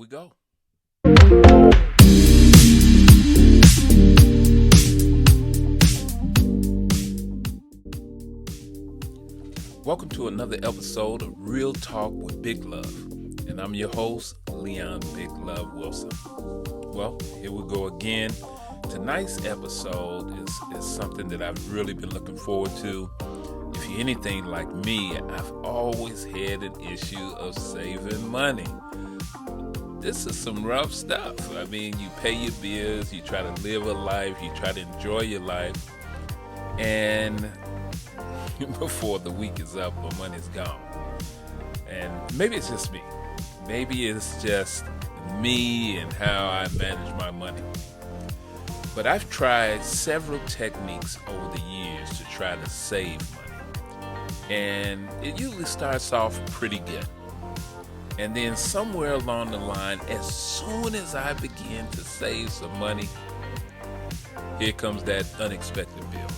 we go. Welcome to another episode of Real Talk with Big Love. And I'm your host, Leon Big Love Wilson. Well, here we go again. Tonight's episode is something that I've really been looking forward to. If you're anything like me, I've always had an issue of saving money. This is some rough stuff. I mean, you pay your bills, you try to live a life, you try to enjoy your life, and before the week is up, my money's gone. And maybe it's just me. Maybe it's just me and how I manage my money. But I've tried several techniques over the years to try to save money. And it usually starts off pretty good. And then somewhere along the line, as soon as I begin to save some money, here comes that unexpected bill.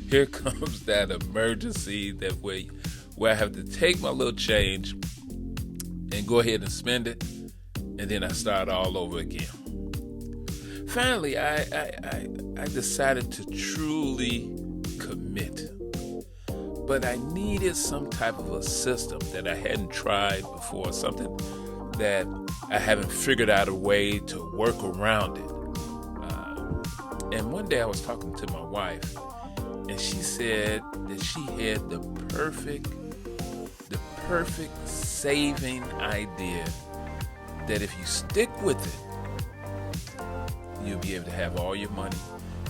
Here comes that emergency that where I have to take my little change and go ahead and spend it, and then I start all over again. Finally, I decided to truly commit. But I needed some type of a system that I hadn't tried before, something that I haven't figured out a way to work around it. And one day I was talking to my wife, and she said that she had the perfect saving idea that if you stick with it, you'll be able to have all your money.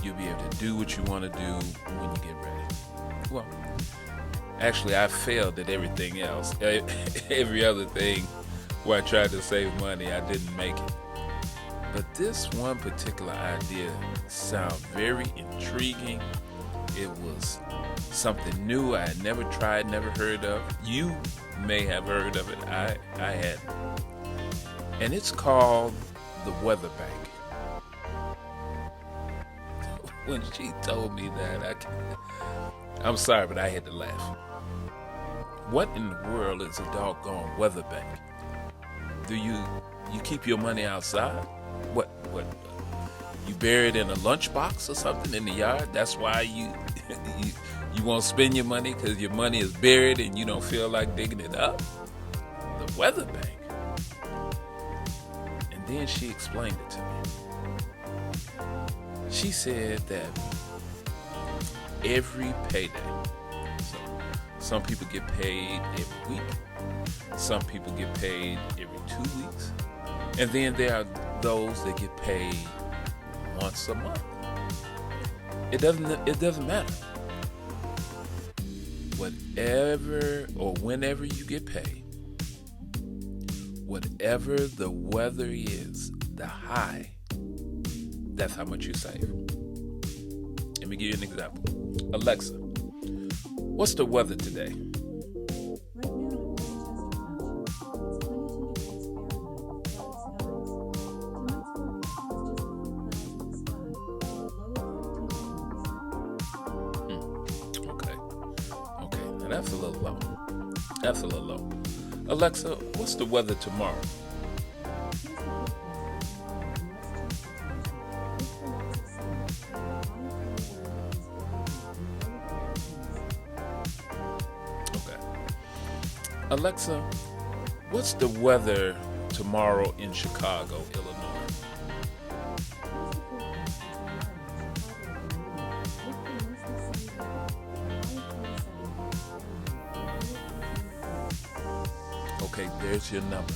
You'll be able to do what you want to do when you get ready. Well, actually, I failed at everything else. Every other thing where I tried to save money, I didn't make it. But this one particular idea sounded very intriguing. It was something new I had never tried, never heard of. You may have heard of it. I hadn't. And it's called the Weather Bank. When she told me that, I'm sorry, but I had to laugh. What in the world is a doggone weather bank? Do you keep your money outside? What? You bury it in a lunchbox or something in the yard? That's why you won't spend your money, because your money is buried and you don't feel like digging it up? The weather bank. And then she explained it to me. She said that every payday, so some people get paid every week, some people get paid every 2 weeks, and then there are those that get paid once a month. It doesn't matter. Whatever or whenever you get paid, whatever the weather is, the high, that's how much you save. Let me give you an example. Alexa, what's the weather today? Right now in Westchester, Massachusetts, it's 22 degrees Fahrenheit. Tonight's forecast is just 55 below 13 degrees. Okay, now that's a little low. Alexa, what's the weather tomorrow? Alexa, what's the weather tomorrow in Chicago, Illinois? Okay, there's your number.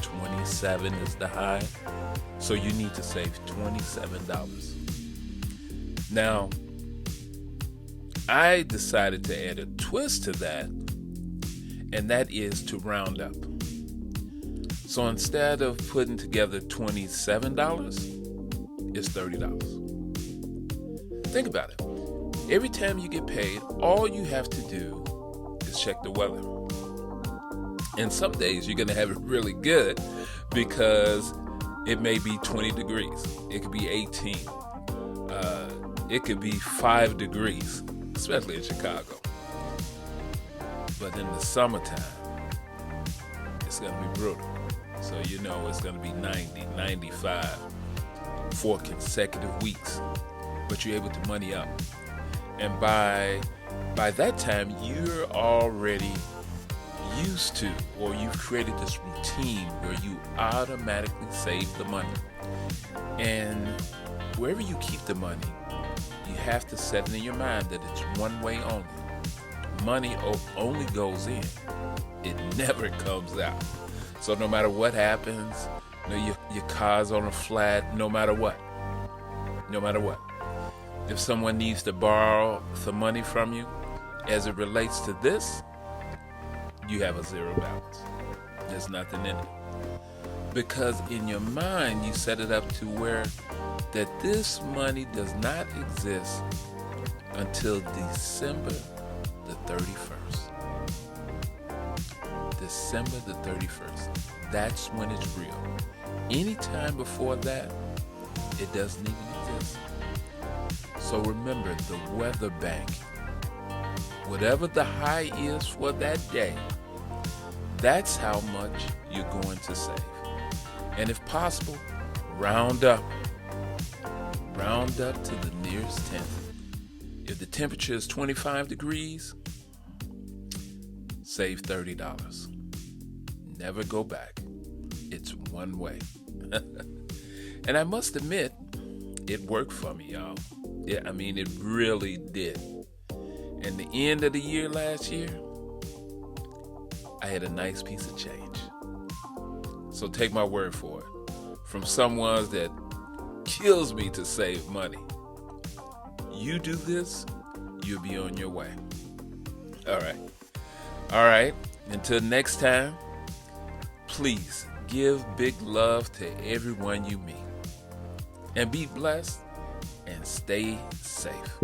27 is the high. So you need to save $27. Now, I decided to add a twist to that, and that is to round up. So instead of putting together $27, it's $30. Think about it. Every time you get paid, all you have to do is check the weather. And some days you're going to have it really good because it may be 20 degrees. It could be 18. It could be 5 degrees, especially in Chicago. But in the summertime, it's going to be brutal. So you know it's going to be 90, 95 for consecutive weeks. But you're able to money up. And by that time, you're already used to, or you've created this routine where you automatically save the money. And wherever you keep the money, you have to set it in your mind that it's one way only. Money only goes in. It never comes out. So no matter what happens, your car's on a flat, no matter what. If someone needs to borrow some money from you, as it relates to this, you have a zero balance. There's nothing in it. Because in your mind, you set it up to where that this money does not exist until December the 31st. December the 31st. That's when it's real. Anytime before that, it doesn't even exist. So remember the weather bank. Whatever the high is for that day, that's how much you're going to save. And if possible, round up. Round up to the nearest tenth. If the temperature is 25 degrees, save $30. Never go back. It's one way. And I must admit, it worked for me, y'all. Yeah, I mean, it really did. And the end of the year last year, I had a nice piece of change. So take my word for it. From someone that kills me to save money. You do this, you'll be on your way. All right. Until next time, please give big love to everyone you meet. And be blessed and stay safe.